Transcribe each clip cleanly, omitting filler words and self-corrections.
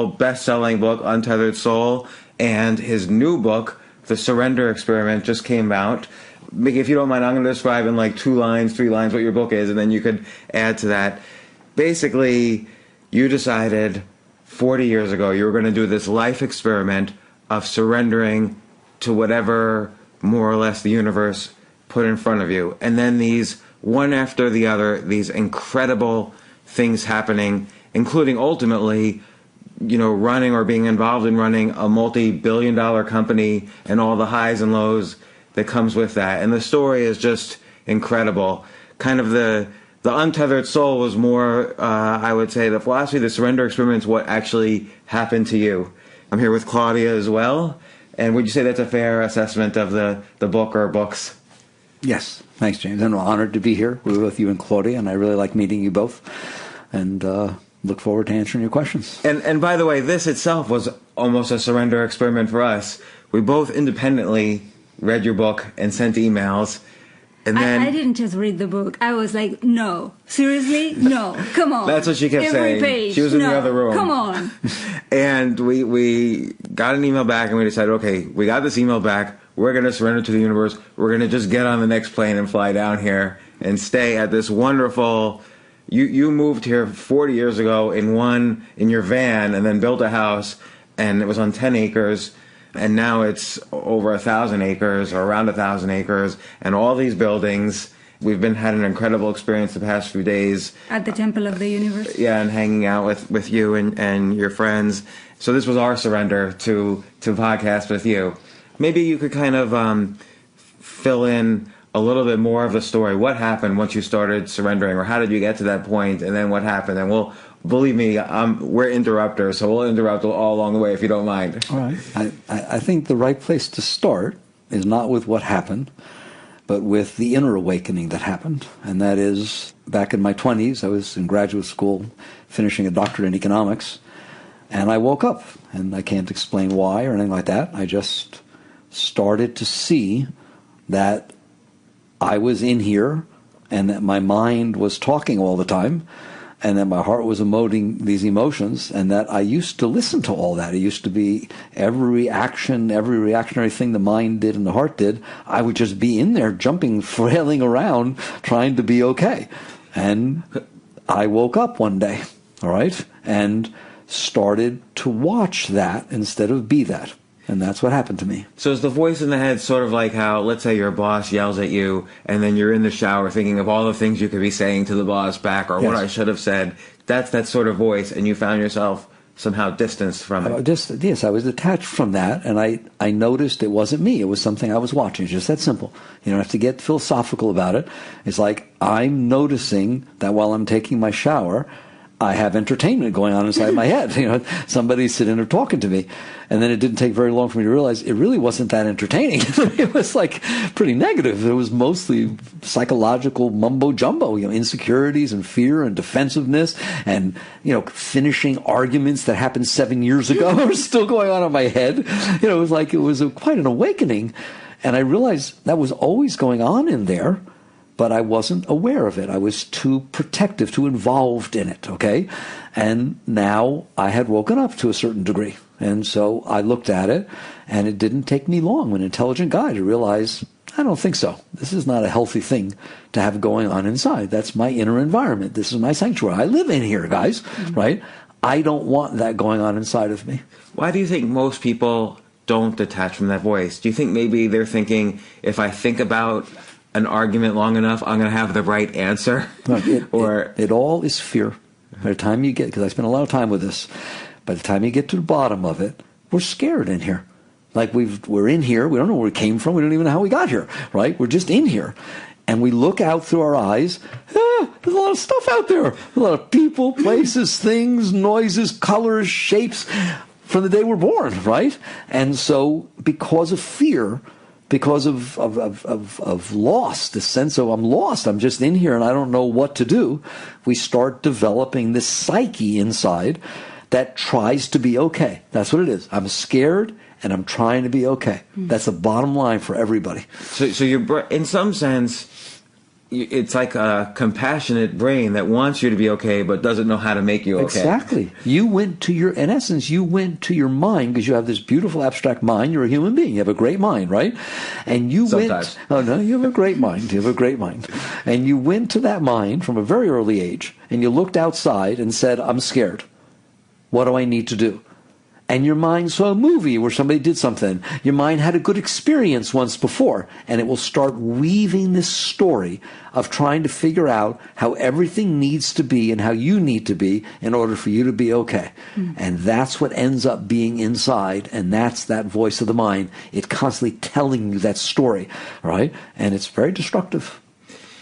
phenomenal best-selling book, Untethered Soul, and his new book, The Surrender Experiment, just came out. If you don't mind, I'm going to describe in like 2 lines, 3 lines what your book is, and then you could add to that. Basically, you decided 40 years ago you were going to do this life experiment of surrendering to whatever, more or less, the universe put in front of you. And then these, one after the other, these incredible things happening, including ultimately, running or being involved in running a multi-billion-dollar company and all the highs and lows that comes with that. And the story is just incredible. Kind of the Untethered Soul was more, I would say, the philosophy, the surrender experiment is what actually happened to you. I'm here with Claudia as well. And would you say that's a fair assessment of the book or books? Yes. Thanks, James. I'm honored to be here with you and Claudia, and I really like meeting you both. And look forward to answering your questions. And by the way, this itself was almost a surrender experiment for us. We both independently read your book and sent emails. And then I didn't just read the book. I was like, no. Seriously? No. Come on. That's what she kept saying. Page. She was in the other room. Come on. And we got an email back, and we decided, okay, we got this email back. We're going to surrender to the universe. We're going to just get on the next plane and fly down here and stay at this wonderful... You moved here 40 years ago in your van and then built a house, and it was on 10 acres. And now it's over 1,000 acres or around 1,000 acres and all these buildings. We've had an incredible experience the past few days. At the Temple of the Universe. Yeah, and hanging out with you and your friends. So this was our surrender to podcast with you. Maybe you could kind of fill in a little bit more of the story. What happened once you started surrendering, or how did you get to that point, and then what happened? And believe me, we're interrupters, so we'll interrupt all along the way if you don't mind. All right. I think the right place to start is not with what happened, but with the inner awakening that happened. And that is, back in my 20s, I was in graduate school finishing a doctorate in economics, and I woke up, and I can't explain why or anything like that. I just started to see that I was in here, and that my mind was talking all the time, and that my heart was emoting these emotions, and that I used to listen to all that. It used to be every reactionary thing the mind did and the heart did, I would just be in there jumping, flailing around, trying to be okay. And I woke up one day, all right, and started to watch that instead of be that. And that's what happened to me. So is the voice in the head sort of like how, let's say your boss yells at you, and then you're in the shower thinking of all the things you could be saying to the boss back, or what I should have said. That's that sort of voice, and you found yourself somehow distanced from it. Yes, I was detached from that, and I noticed it wasn't me. It was something I was watching. It's just that simple. You don't have to get philosophical about it. It's like I'm noticing that while I'm taking my shower, I have entertainment going on inside my head. Somebody's sitting there talking to me. And then it didn't take very long for me to realize it really wasn't that entertaining. It was like pretty negative. It was mostly psychological mumbo jumbo, insecurities and fear and defensiveness and, finishing arguments that happened 7 years ago are still going on in my head. It was like it was quite an awakening. And I realized that was always going on in there, but I wasn't aware of it. I was too protective, too involved in it, okay? And now I had woken up to a certain degree. And so I looked at it, and it didn't take me long, an intelligent guy, to realize, I don't think so. This is not a healthy thing to have going on inside. That's my inner environment. This is my sanctuary. I live in here, guys, right? I don't want that going on inside of me. Why do you think most people don't detach from that voice? Do you think maybe they're thinking, if I think about an argument long enough, I'm going to have the right answer? It all is fear. By the time you get, because I spent a lot of time with this, by the time you get to the bottom of it, we're scared in here. Like we're in here, we don't know where we came from, we don't even know how we got here, right? We're just in here. And we look out through our eyes, there's a lot of stuff out there. A lot of people, places, things, noises, colors, shapes, from the day we're born, right? And so because of fear, because of loss, the sense of I'm lost, I'm just in here and I don't know what to do, we start developing this psyche inside that tries to be okay. That's what it is. I'm scared and I'm trying to be okay. That's the bottom line for everybody. So in some sense, it's like a compassionate brain that wants you to be okay but doesn't know how to make you okay. Exactly. In essence, you went to your mind because you have this beautiful abstract mind. You're a human being. You have a great mind, right? And you Sometimes. oh no, you have a great mind. You have a great mind. And you went to that mind from a very early age and you looked outside and said, I'm scared. What do I need to do? And your mind saw a movie where somebody did something. Your mind had a good experience once before, and it will start weaving this story of trying to figure out how everything needs to be and how you need to be in order for you to be okay. And that's what ends up being inside, and that's that voice of the mind. It's constantly telling you that story, right? And it's very destructive.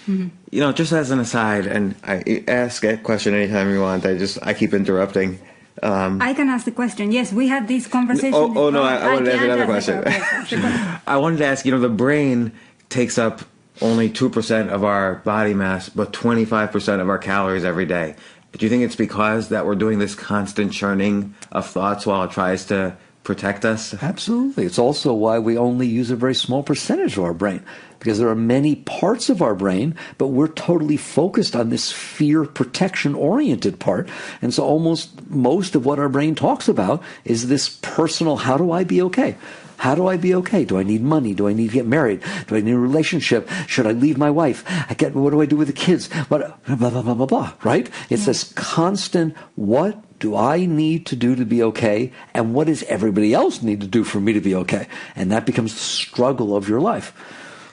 You know, just as an aside, and I ask a question anytime you want. I keep interrupting. I can ask the question. Yes, we had this conversation. Oh no, I wanted to ask another question. Okay. I wanted to ask, the brain takes up only 2% of our body mass, but 25% of our calories every day. Do you think it's because that we're doing this constant churning of thoughts while it tries to protect us? Absolutely. It's also why we only use a very small percentage of our brain, because there are many parts of our brain, but we're totally focused on this fear protection oriented part. And so most of what our brain talks about is this personal, how do I be okay? How do I be okay? Do I need money? Do I need to get married? Do I need a relationship? Should I leave my wife? What do I do with the kids? Blah, blah, blah, blah, blah, right? It's this constant, what do I need to do to be okay? And what does everybody else need to do for me to be okay? And that becomes the struggle of your life.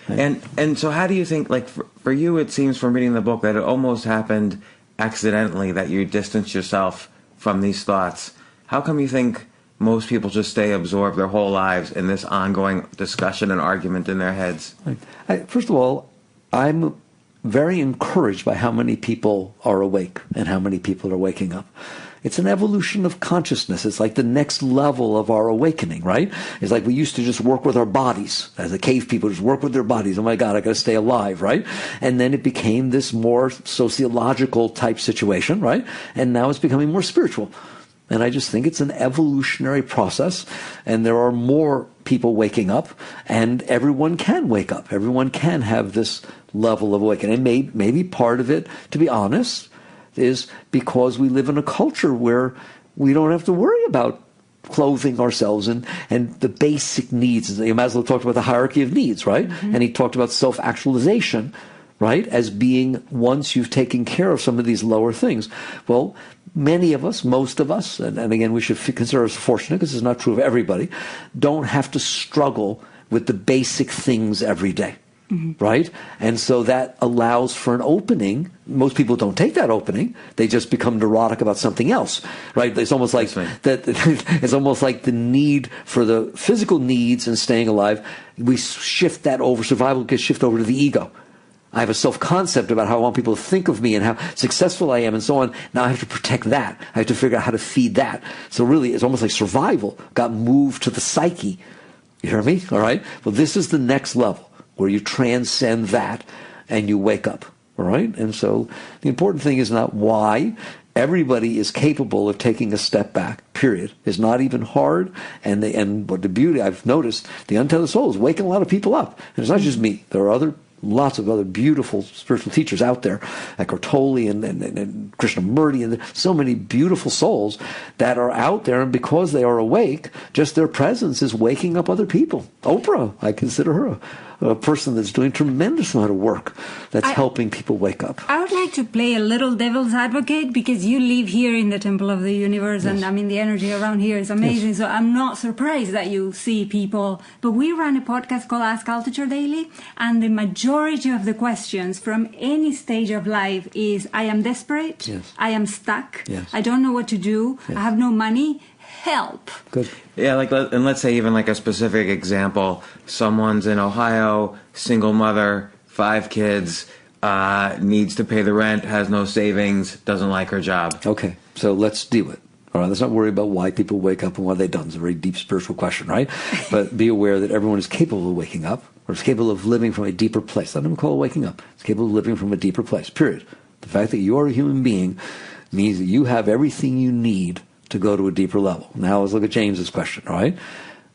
And so how do you think, like for you, it seems from reading the book that it almost happened accidentally, that you distanced yourself from these thoughts. How come you think most people just stay absorbed their whole lives in this ongoing discussion and argument in their heads? First of all, I'm very encouraged by how many people are awake and how many people are waking up. It's an evolution of consciousness. It's like the next level of our awakening, right? It's like we used to just work with our bodies. As the cave people just work with their bodies. Oh my God, I got to stay alive, right? And then it became this more sociological type situation, right? And now it's becoming more spiritual. And I just think it's an evolutionary process, and there are more people waking up, and everyone can wake up. Everyone can have this level of awakening. And maybe part of it, to be honest, is because we live in a culture where we don't have to worry about clothing ourselves and the basic needs. Maslow talked about the hierarchy of needs, right? Mm-hmm. And he talked about self-actualization, right, as being once you've taken care of some of these lower things. Well, many of us, most of us, and again, we should consider us fortunate because it's not true of everybody, don't have to struggle with the basic things every day. Mm-hmm. Right? And so that allows for an opening. Most people don't take that opening. They just become neurotic about something else. Right? It's almost like that. It's almost like the need for the physical needs and staying alive. We shift that over. Survival gets shifted over to the ego. I have a self-concept about how I want people to think of me and how successful I am and so on. Now I have to protect that. I have to figure out how to feed that. So really, it's almost like survival got moved to the psyche. You hear me? All right? Well, this is the next level, where you transcend that and you wake up, all right? And so the important thing is not why. Everybody is capable of taking a step back, period. It's not even hard. And what the beauty, I've noticed, the Untitled Soul is waking a lot of people up. And it's not just me. There are lots of other beautiful spiritual teachers out there, like Ortoli and Krishnamurti, and so many beautiful souls that are out there, and because they are awake, just their presence is waking up other people. Oprah, I consider her a person that's doing tremendous amount of work that's helping people wake up. I would like to play a little devil's advocate, because you live here in the Temple of the Universe, yes. And I mean the energy around here is amazing, yes. So I'm not surprised that you see people. But we run a podcast called Ask Altucher Daily, and the majority of the questions from any stage of life is, I am desperate, yes. I am stuck, yes. I don't know what to do, yes. I have no money, help. Good. Yeah, and let's say even like a specific example, someone's in Ohio, single mother, 5 kids, needs to pay the rent, has no savings, doesn't like her job. Okay, so let's deal with it. All right, let's not worry about why people wake up and what they've done. It's a very deep spiritual question, right? But be aware that everyone is capable of waking up, or is capable of living from a deeper place. Let them call it waking up. It's capable of living from a deeper place, period. The fact that you are a human being means that you have everything you need to go to a deeper level. Now let's look at James's question, all right?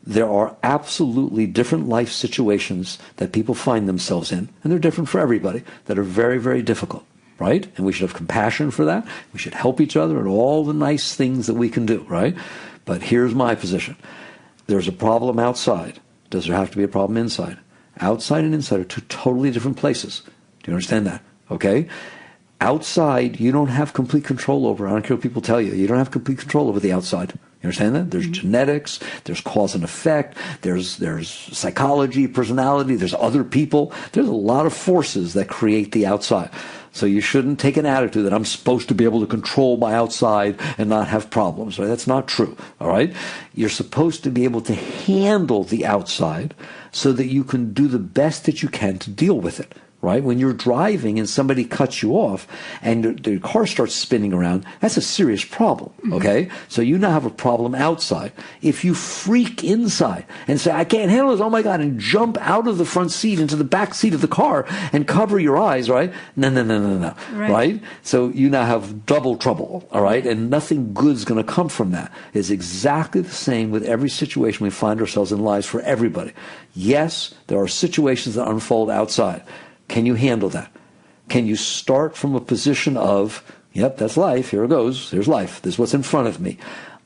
there are absolutely different life situations that people find themselves in, and they're different for everybody, that are very, very difficult, right? And we should have compassion for that. We should help each other and all the nice things that we can do, right? But here's my position. There's a problem outside. Does there have to be a problem inside? Outside and inside are two totally different places. Do you understand that? Okay? Outside, you don't have complete control over. I don't care what people tell you. You don't have complete control over the outside. You understand that? There's genetics, there's cause and effect, there's psychology, personality, there's other people. There's a lot of forces that create the outside. So you shouldn't take an attitude that I'm supposed to be able to control my outside and not have problems. Right? That's not true. All right? You're supposed to be able to handle the outside so that you can do the best that you can to deal with it. Right? When you're driving and somebody cuts you off and the car starts spinning around, that's a serious problem, okay? So you now have a problem outside. If you freak inside and say, I can't handle this, oh my God, and jump out of the front seat into the back seat of the car and cover your eyes, right? No. Right? So you now have double trouble, all right? And nothing good's going to come from that. It's exactly the same with every situation we find ourselves in lives for everybody. Yes, there are situations that unfold outside. Can you handle that? Can you start from a position of, yep, that's life, here it goes, here's life, this is what's in front of me.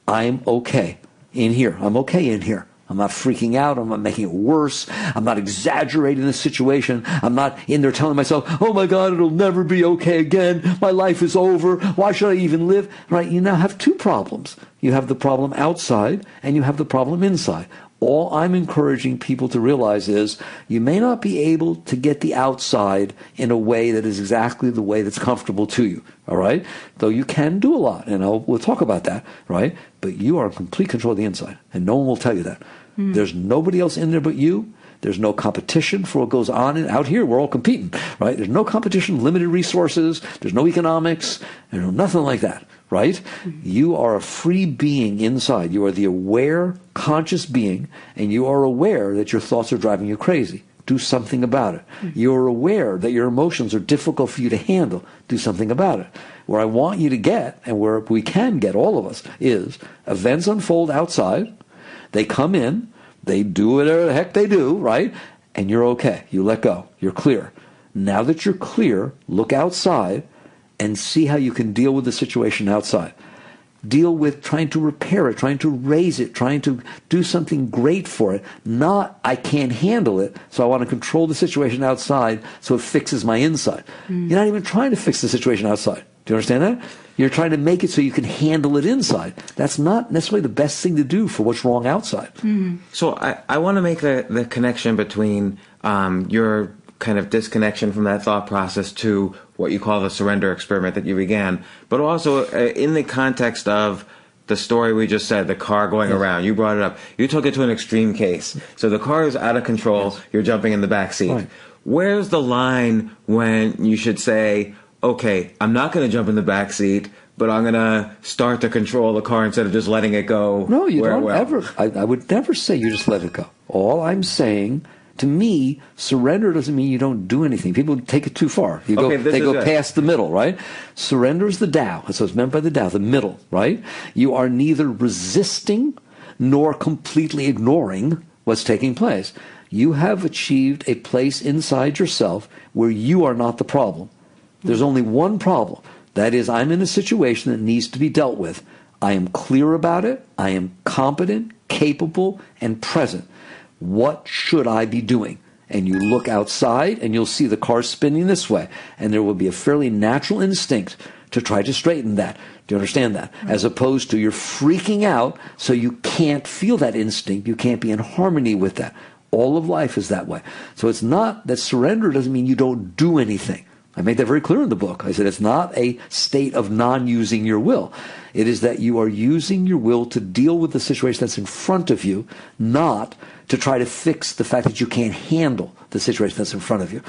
I'm okay in here, I'm okay in here. I'm not freaking out, I'm not making it worse, I'm not exaggerating the situation, I'm not in there telling myself, oh my God, it'll never be okay again, my life is over, why should I even live? Right, you now have two problems. You have the problem outside and you have the problem inside. All I'm encouraging people to realize is you may not be able to get the outside in a way that is exactly the way that's comfortable to you, all right? Though you can do a lot, and we'll talk about that, right? But you are in complete control of the inside, and no one will tell you that. There's nobody else in there but you. There's no competition for what goes on out here. We're all competing, right? There's no competition, limited resources. There's no economics. There's nothing like that, right? You are a free being inside. You are the aware, conscious being, and you are aware that your thoughts are driving you crazy. Do something about it. You're aware that your emotions are difficult for you to handle. Do something about it. Where I want you to get, and where we can get, all of us, is events unfold outside. They come in. They do whatever the heck they do, right? And you're okay. You let go. You're clear. Now that you're clear, look outside and see how you can deal with the situation outside. Deal with trying to repair it, trying to raise it, trying to do something great for it. Not, I can't handle it, so I want to control the situation outside so it fixes my inside. You're not even trying to fix the situation outside. Do you understand that? You're trying to make it so you can handle it inside. That's not necessarily the best thing to do for what's wrong outside. So I want to make the connection between your kind of disconnection from that thought process to what you call the surrender experiment that you began, but also in the context of the story we just said, the car going around. You brought it up. You took it to an extreme case. So the car is out of control. You're jumping in the back seat. Right. Where's the line when you should say, okay, I'm not going to jump in the back seat, but I'm going to start to control the car instead of just letting it go? No, you don't ever. I would never say you just let it go. All I'm saying, to me, surrender doesn't mean you don't do anything. People take it too far. They go past the middle, right? Surrender is the Tao. That's what's meant by the Tao, the middle, right? You are neither resisting nor completely ignoring what's taking place. You have achieved a place inside yourself where you are not the problem. There's only one problem. That is, I'm in a situation that needs to be dealt with. I am clear about it. I am competent, capable, and present. What should I be doing? And you look outside and you'll see the car spinning this way. And there will be a fairly natural instinct to try to straighten that. Do you understand that? As opposed to you're freaking out, so you can't feel that instinct. You can't be in harmony with that. All of life is that way. So it's not that surrender doesn't mean you don't do anything. I made that very clear in the book. I said it's not a state of non-using your will. It is that you are using your will to deal with the situation that's in front of you, not to try to fix the fact that you can't handle the situation that's in front of you.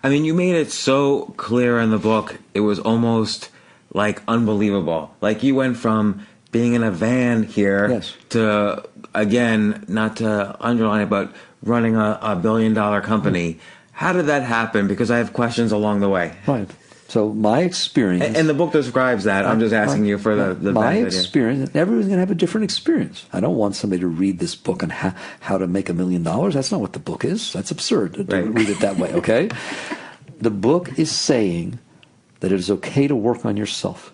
I mean, you made it so clear in the book, it was almost like unbelievable. Like you went from being in a van here to, again, not to underline it, but running a $1 billion company. How did that happen? Because I have questions along the way. Right. So my experience... And the book describes that. I'm just asking you for the my idea. experience, everyone's going to have a different experience. I don't want somebody to read this book on how to make $1 million. That's not what the book is. That's absurd to read it that way, okay? The book is saying that it is okay to work on yourself.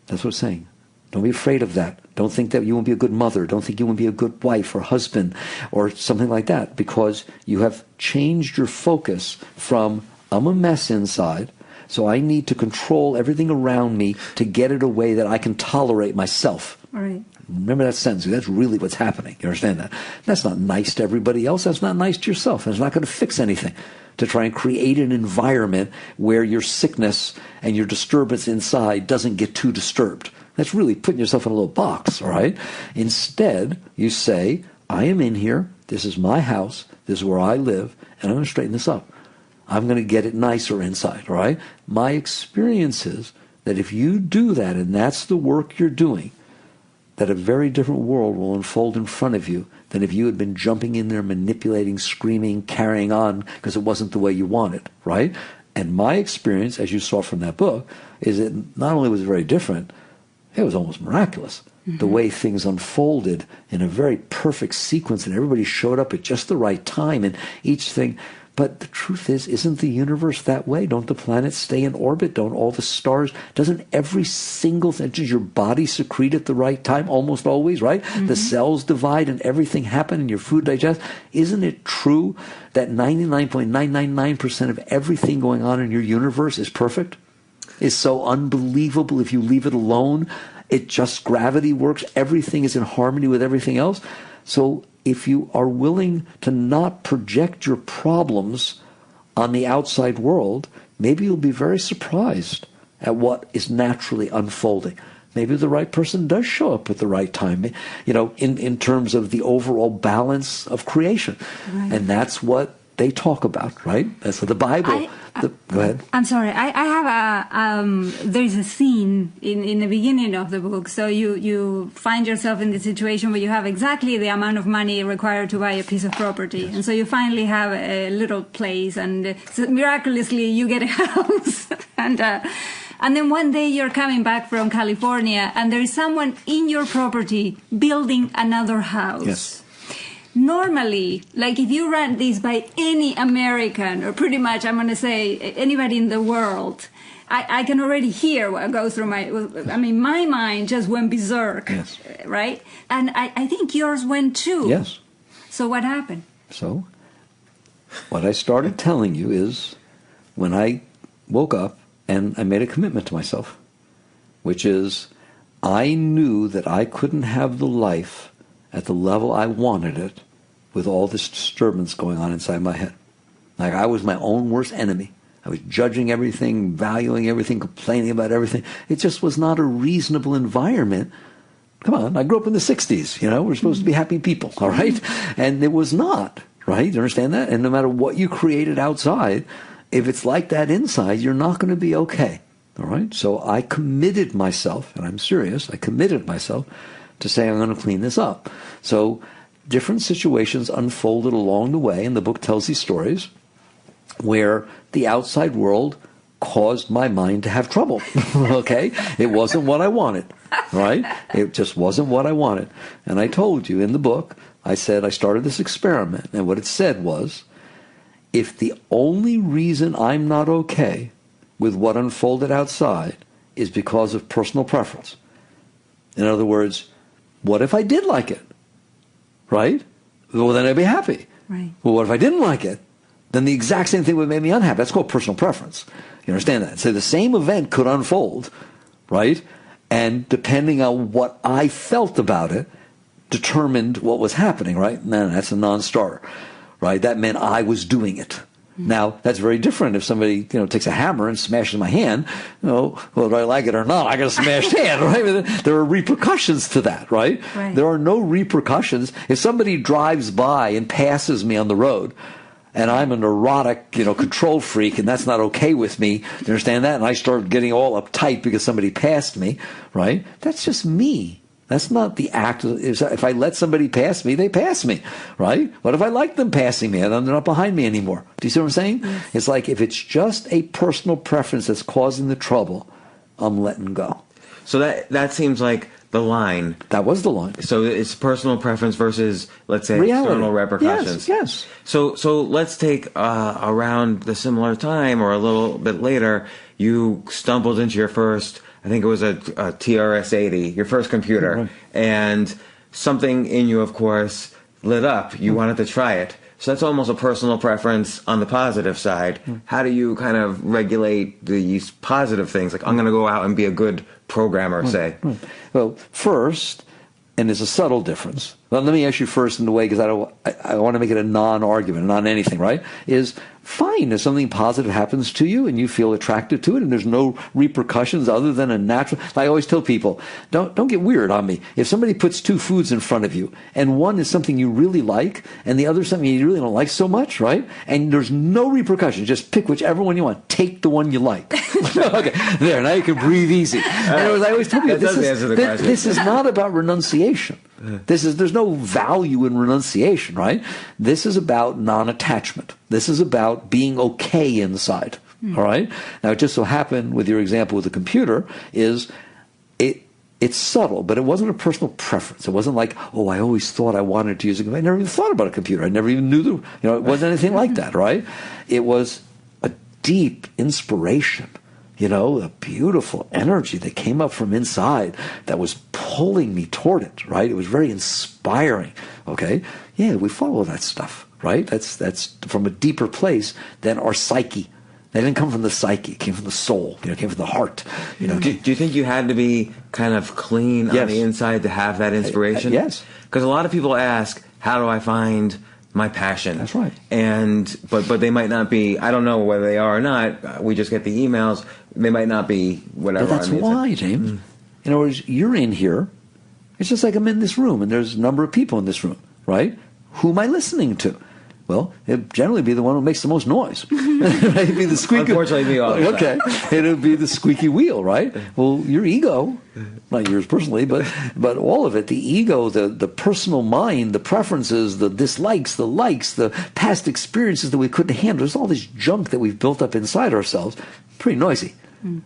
That's what it's saying. Don't be afraid of that. Don't think that you won't be a good mother. Don't think you won't be a good wife or husband or something like that, because you have changed your focus from, I'm a mess inside, so I need to control everything around me to get it a way that I can tolerate myself. All right. Remember that sentence. That's really what's happening. You understand that? That's not nice to everybody else. That's not nice to yourself. It's not going to fix anything. To try and create an environment where your sickness and your disturbance inside doesn't get too disturbed. That's really putting yourself in a little box, all right? Instead, you say, I am in here. This is my house. This is where I live. And I'm going to straighten this up. I'm going to get it nicer inside, all right? My experience is that if you do that, and that's the work you're doing, that a very different world will unfold in front of you than if you had been jumping in there, manipulating, screaming, carrying on because it wasn't the way you wanted, right? And my experience, as you saw from that book, is that not only was it very different, it was almost miraculous. Mm-hmm. The way things unfolded in a very perfect sequence, and everybody showed up at just the right time, and each thing... But the truth is, isn't the universe that way? Don't the planets stay in orbit? Don't all the stars? Doesn't every single thing, does your body secrete at the right time? Almost always, right? Mm-hmm. The cells divide and everything happens and your food digests. Isn't it true that 99.999% of everything going on in your universe is perfect? Is so unbelievable if you leave it alone. It just, gravity works. Everything is in harmony with everything else. So if you are willing to not project your problems on the outside world, maybe you'll be very surprised at what is naturally unfolding. Maybe the right person does show up at the right time, you know, in terms of the overall balance of creation. Right. And that's what they talk about, right? That's what the Bible... go ahead. I'm sorry. I have there's a scene in the beginning of the book. So you find yourself in the situation where you have exactly the amount of money required to buy a piece of property. Yes. And so you finally have a little place, and so miraculously you get a house. And then one day you're coming back from California, and there is someone in your property building another house. Yes. Normally, like if you run this by any American, or pretty much I'm going to say anybody in the world, I can already hear what goes through my mind just went berserk, yes. Right? And I think yours went too. Yes. So what happened? So what I started telling you is when I woke up and I made a commitment to myself, which is I knew that I couldn't have the life at the level I wanted it with all this disturbance going on inside my head. Like I was my own worst enemy. I was judging everything, valuing everything, complaining about everything. It just was not a reasonable environment. Come on, I grew up in the 60s, you know, we're supposed to be happy people, all right? And it was not, right? You understand that? And no matter what you created outside, if it's like that inside, you're not going to be okay, all right? So I committed myself, and I'm serious, I committed myself to say I'm going to clean this up. So different situations unfolded along the way, and the book tells these stories, where the outside world caused my mind to have trouble, okay? It wasn't what I wanted, right? It just wasn't what I wanted. And I told you in the book, I said I started this experiment, and what it said was, if the only reason I'm not okay with what unfolded outside is because of personal preference, in other words, what if I did like it? Right? Well, then I'd be happy. Right. Well, what if I didn't like it? Then the exact same thing would make me unhappy. That's called personal preference. You understand that? So the same event could unfold, right? And depending on what I felt about it, determined what was happening, right? No, that's a non-starter, right? That meant I was doing it. Now, that's very different if somebody, takes a hammer and smashes my hand. Whether I like it or not, I got a smashed hand, right? There are repercussions to that, right? There are no repercussions. If somebody drives by and passes me on the road, and I'm a neurotic, control freak, and that's not okay with me, you understand that? And I start getting all uptight because somebody passed me, right? That's just me. That's not the act. If I let somebody pass me, they pass me, right? What if I like them passing me and they're not behind me anymore? Do you see what I'm saying? Yes. It's like if it's just a personal preference that's causing the trouble, I'm letting go. So that seems like the line. That was the line. So it's personal preference versus, let's say, reality. External repercussions. Yes. So let's take around the similar time or a little bit later, you stumbled into your first, I think it was a TRS-80, your first computer, right. And something in you, of course, lit up. You wanted to try it. So that's almost a personal preference on the positive side. How do you kind of regulate these positive things? Like, I'm going to go out and be a good programmer, say. Well, first, and there's a subtle difference. Well, let me ask you first in the way, because I want to make it a non-argument, not anything, right? Is fine if something positive happens to you and you feel attracted to it and there's no repercussions other than a natural. I always tell people, don't get weird on me. If somebody puts two foods in front of you and one is something you really like and the other is something you really don't like so much, right? And there's no repercussions, just pick whichever one you want. Take the one you like. Okay, there, now you can breathe easy. And I always tell people, this is not about renunciation. There's no value in renunciation, right? This is about non-attachment. This is about being okay inside. All right? Now, it just so happened with your example with the computer is it's subtle, but it wasn't a personal preference. It wasn't like, oh, I always thought I wanted to use a computer. I never even thought about a computer. I never even knew it wasn't anything like that, right? It was a deep inspiration. A beautiful energy that came up from inside that was pulling me toward it, right? It was very inspiring, okay? Yeah, we follow that stuff, right? That's from a deeper place than our psyche. That didn't come from the psyche. It came from the soul. It came from the heart. Do you think you had to be kind of clean on the inside to have that inspiration? Yes. Because a lot of people ask, how do I find my passion? That's right. But they might not be, I don't know whether they are or not. We just get the emails. They might not be whatever. But that's why, James. In other words, you're in here. It's just like I'm in this room, and there's a number of people in this room, right? Who am I listening to? Well, it'd generally be the one who makes the most noise. It'd be the squeaky. Unfortunately, me all the time. Okay, it'd be the squeaky wheel, right? Well, your ego, not yours personally, but all of it, the ego, the personal mind, the preferences, the dislikes, the likes, the past experiences that we couldn't handle. There's all this junk that we've built up inside ourselves. Pretty noisy,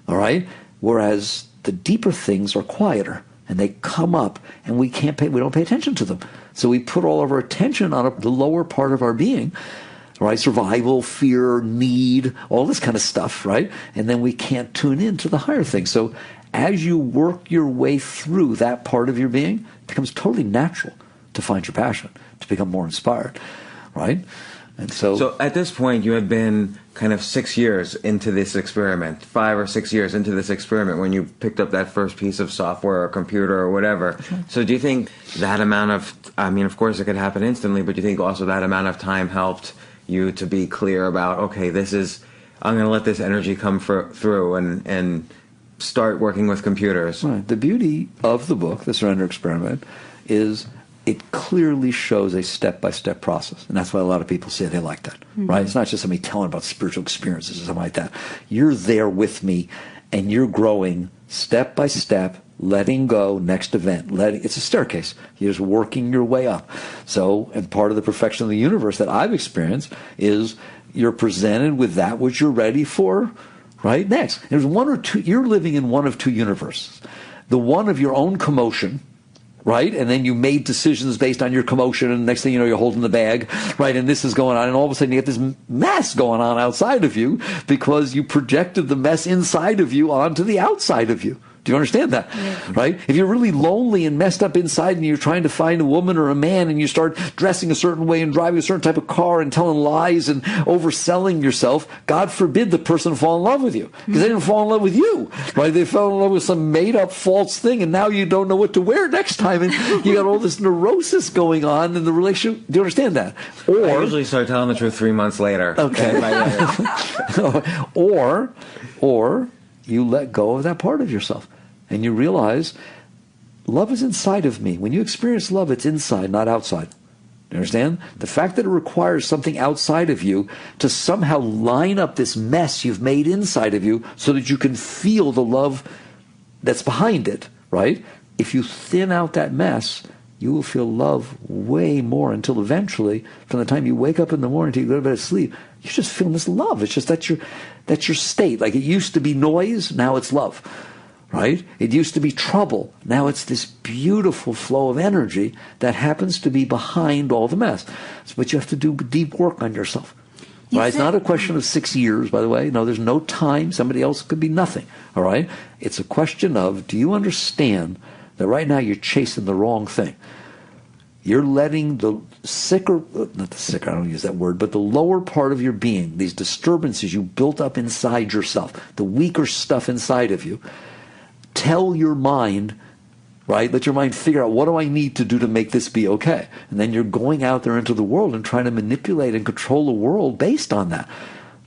all right? Whereas the deeper things are quieter. And they come up, and we don't pay attention to them. So we put all of our attention on the lower part of our being, right? Survival, fear, need, all this kind of stuff, right? And then we can't tune in to the higher things. So as you work your way through that part of your being, it becomes totally natural to find your passion, to become more inspired, right? And so at this point, you had been kind of 6 years into this experiment, 5 or 6 years into this experiment when you picked up that first piece of software or computer or whatever. Right. So do you think that amount of, of course it could happen instantly, but do you think also that amount of time helped you to be clear about, okay, I'm going to let this energy come through and start working with computers? Right. The beauty of the book, The Surrender Experiment, is it clearly shows a step-by-step process. And that's why a lot of people say they like that, right? It's not just somebody telling about spiritual experiences or something like that. You're there with me, and you're growing step by step, letting go, next event. It's a staircase. You're just working your way up. So, and part of the perfection of the universe that I've experienced is you're presented with that which you're ready for, right? Next. There's one or two, you're living in one of two universes. The one of your own commotion, right? And then you made decisions based on your commotion, and next thing you know, you're holding the bag, right? And this is going on, and all of a sudden you get this mess going on outside of you because you projected the mess inside of you onto the outside of you. Do you understand that? Yeah. Right? If you're really lonely and messed up inside and you're trying to find a woman or a man and you start dressing a certain way and driving a certain type of car and telling lies and overselling yourself, God forbid the person fall in love with you. Because they didn't fall in love with you. Right? They fell in love with some made-up false thing, and now you don't know what to wear next time, and you got all this neurosis going on in the relationship. Do you understand that? Or I usually start telling the truth 3 months later. Okay. Or you let go of that part of yourself and you realize love is inside of me. When you experience love, it's inside, not outside. You understand? The fact that it requires something outside of you to somehow line up this mess you've made inside of you so that you can feel the love that's behind it, right? if you thin out that mess, you will feel love way more until eventually, from the time you wake up in the morning till you go to bed to sleep, you're just feeling this love. It's just that's your state. Like it used to be noise, now it's love, right? It used to be trouble, now it's this beautiful flow of energy that happens to be behind all the mess. But you have to do deep work on yourself. Right? It's not a question of 6 years, by the way. No, there's no time. Somebody else could be nothing. All right? It's a question of, do you understand that right now you're chasing the wrong thing? You're letting the sicker, not the sicker, I don't use that word, but the lower part of your being, these disturbances you built up inside yourself, the weaker stuff inside of you, tell your mind, right? Let your mind figure out, what do I need to do to make this be okay? And then you're going out there into the world and trying to manipulate and control the world based on that.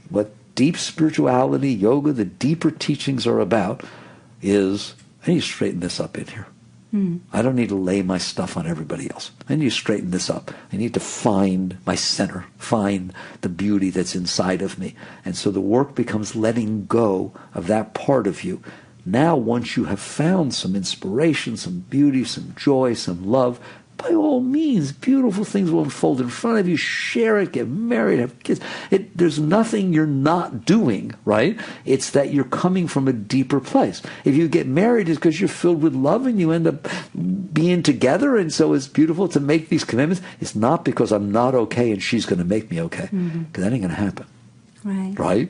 What deep spirituality, yoga, the deeper teachings are about is, I need to straighten this up in here. I don't need to lay my stuff on everybody else. I need to straighten this up. I need to find my center, find the beauty that's inside of me. And so the work becomes letting go of that part of you. Now, once you have found some inspiration, some beauty, some joy, some love, by all means, beautiful things will unfold in front of you. Share it, get married, have kids. There's nothing you're not doing, right? It's that you're coming from a deeper place. If you get married, it's because you're filled with love and you end up being together, and so it's beautiful to make these commitments. It's not because I'm not okay and she's going to make me okay, because that ain't going to happen. Right?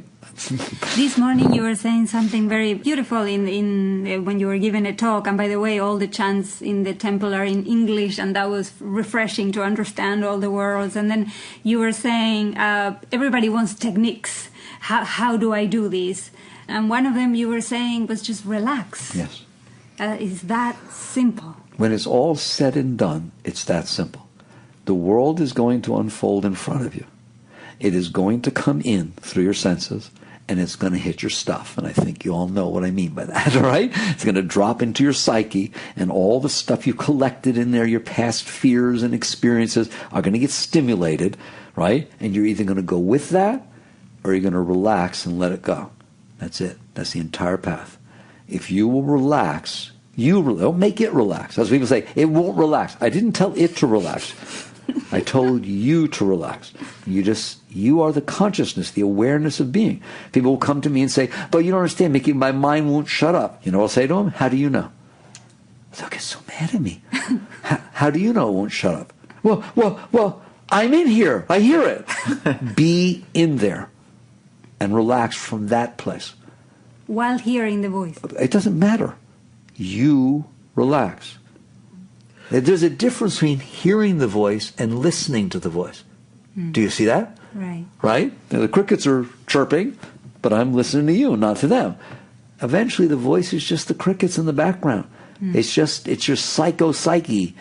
This morning you were saying something very beautiful in when you were giving a talk, and by the way, all the chants in the temple are in English, and that was refreshing to understand all the words. And then you were saying everybody wants techniques. How do I do this? And one of them you were saying was just relax. Yes. It's that simple. When it's all said and done, it's that simple. The world is going to unfold in front of you. It is going to come in through your senses, and it's going to hit your stuff. And I think you all know what I mean by that, all right? It's going to drop into your psyche, and all the stuff you collected in there, your past fears and experiences, are going to get stimulated, right? And you're either going to go with that, or you're going to relax and let it go. That's it. That's the entire path. If you will relax, don't make it relax. As people say, it won't relax. I didn't tell it to relax. I told you to relax. You are the consciousness, the awareness of being. People will come to me and say, but you don't understand, Mickey, my mind won't shut up. You know what I'll say to them? How do you know? They'll get so mad at me. How do you know it won't shut up? Well, I'm in here. I hear it. Be in there and relax from that place. While hearing the voice. It doesn't matter. You relax. There's a difference between hearing the voice and listening to the voice. Do you see that? Right. Right? Now, the crickets are chirping, but I'm listening to you, not to them. Eventually, the voice is just the crickets in the background. It's your psyche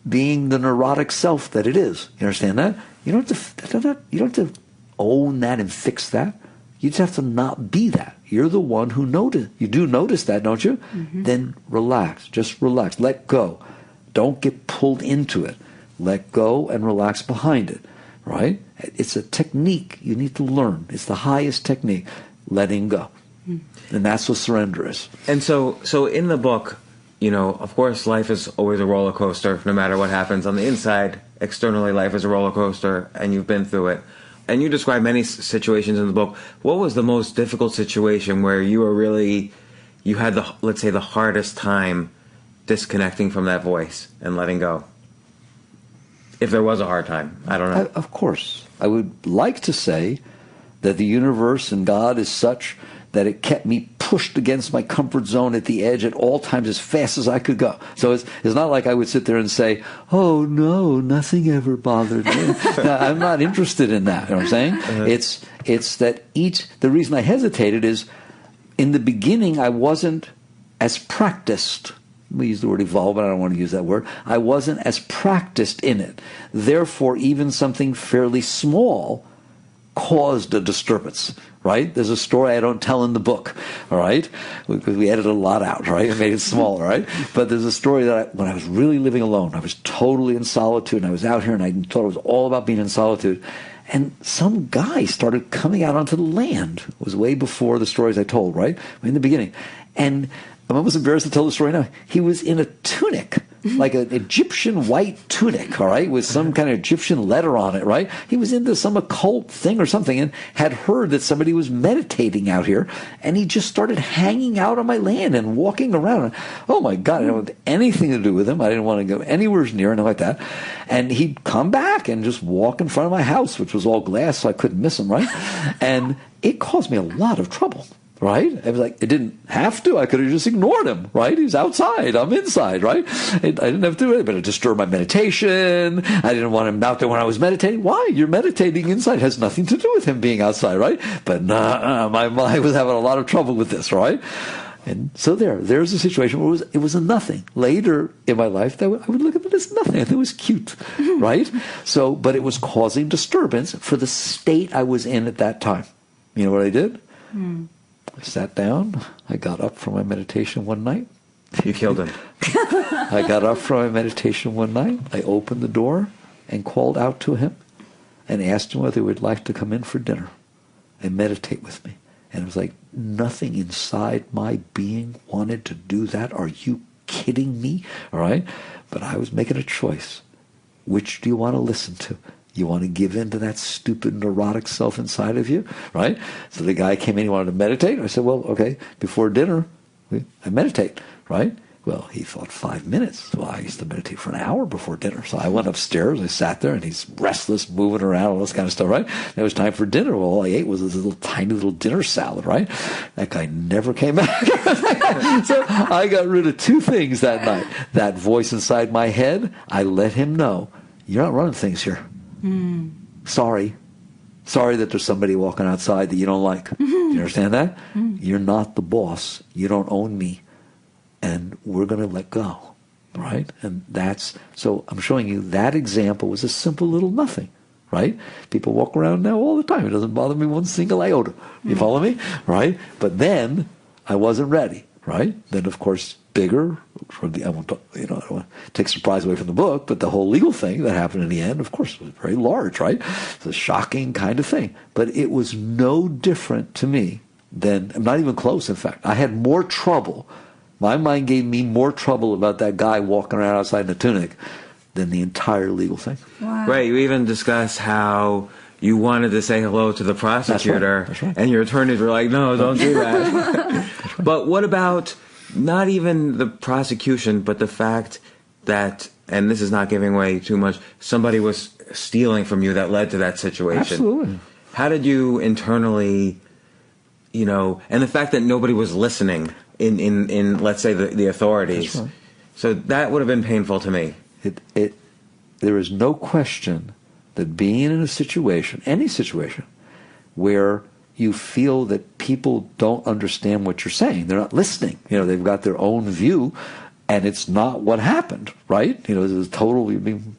being the neurotic self that it is. You understand that? You don't have to own that and fix that. You just have to not be that. You're the one who notice. You do notice that, don't you? Then relax. Just relax. Let go. Don't get pulled into it. Let go and relax behind it, right? It's a technique you need to learn. It's the highest technique, letting go. And that's what surrender is. And so in the book, of course, life is always a roller coaster, no matter what happens on the inside. Externally, life is a roller coaster, and you've been through it. And you describe many situations in the book. What was the most difficult situation where you had the hardest time disconnecting from that voice and letting go? If there was a hard time, I don't know. Of course. I would like to say that the universe and God is such that it kept me pushed against my comfort zone at the edge at all times as fast as I could go. So it's not like I would sit there and say, oh no, nothing ever bothered me. No, I'm not interested in that. You know what I'm saying? It's that the reason I hesitated is in the beginning I wasn't as practiced. We use the word evolve, but I don't want to use that word. I wasn't as practiced in it. Therefore, even something fairly small caused a disturbance, right? There's a story I don't tell in the book, all right? Because we edited a lot out, right? And made it smaller, right? But there's a story that when I was really living alone, I was totally in solitude, and I was out here, and I thought it was all about being in solitude. And some guy started coming out onto the land. It was way before the stories I told, right? In the beginning. And I'm almost embarrassed to tell the story now. He was in a tunic, like an Egyptian white tunic, all right, with some kind of Egyptian letter on it, right? He was into some occult thing or something and had heard that somebody was meditating out here, and he just started hanging out on my land and walking around. Oh, my God, I didn't want anything to do with him. I didn't want to go anywhere near him like that. And he'd come back and just walk in front of my house, which was all glass, so I couldn't miss him, right? And it caused me a lot of trouble. Right? I was like, it didn't have to. I could have just ignored him, right? He's outside. I'm inside, right? I didn't have to do it, but it disturbed my meditation. I didn't want him out there when I was meditating. Why? You're meditating inside. It has nothing to do with him being outside, right? But my mind was having a lot of trouble with this, right? And so there's a situation where it was a nothing. Later in my life, I would look at it as nothing. I thought it was cute, right? So, but it was causing disturbance for the state I was in at that time. You know what I did? I sat down. I got up from my meditation one night. You killed him. I got up from my meditation one night. I opened the door and called out to him and asked him whether he would like to come in for dinner and meditate with me. And it was like nothing inside my being wanted to do that. Are you kidding me? All right? But I was making a choice. Which do you want to listen to? You want to give in to that stupid neurotic self inside of you, right? So the guy came in, he wanted to meditate. I said, well, okay, before dinner, I meditate, right? Well, he thought 5 minutes. Well, I used to meditate for an hour before dinner. So I went upstairs, I sat there, and he's restless, moving around, all this kind of stuff, right? And it was time for dinner. Well, all I ate was this little tiny little dinner salad, right? That guy never came back. So I got rid of two things that night. That voice inside my head, I let him know, you're not running things here. Sorry that there's somebody walking outside that you don't like. Do you understand that? You're not the boss. You don't own me. And we're going to let go. Right? And so I'm showing you that example was a simple little nothing. Right? People walk around now all the time. It doesn't bother me one single iota. You follow me? Right? But then I wasn't ready. Right? Then, of course, bigger. I don't want to take surprise away from the book, but the whole legal thing that happened in the end, of course, was very large, right? It's a shocking kind of thing. But it was no different to me than, not even close, in fact. I had more trouble. My mind gave me more trouble about that guy walking around outside in a tunic than the entire legal thing. Wow. Right. You even discuss how you wanted to say hello to the prosecutor, That's right. And your attorneys were like, no, don't do that. But what about not even the prosecution, but the fact that, and this is not giving away too much, somebody was stealing from you that led to that situation? Absolutely. How did you internally, and the fact that nobody was listening in let's say, the authorities. That's right. So that would have been painful to me. There is no question that being in a situation, any situation, where you feel that people don't understand what you're saying, they're not listening. They've got their own view, and it's not what happened, right? There's a total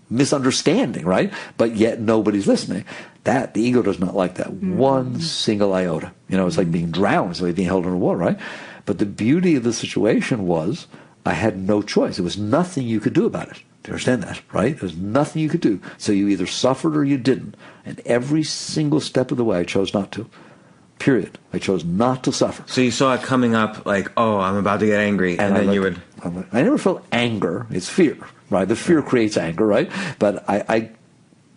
misunderstanding, right? But yet nobody's listening. The ego does not like that one single iota. It's like being drowned. It's like being held underwater, right? But the beauty of the situation was I had no choice. There was nothing you could do about it. Do you understand that, right? There's nothing you could do. So you either suffered or you didn't. And every single step of the way, I chose not to. Period. I chose not to suffer. So you saw it coming up like, oh, I'm about to get angry. And then you would... I never felt anger. It's fear, right? The fear creates anger, right? But I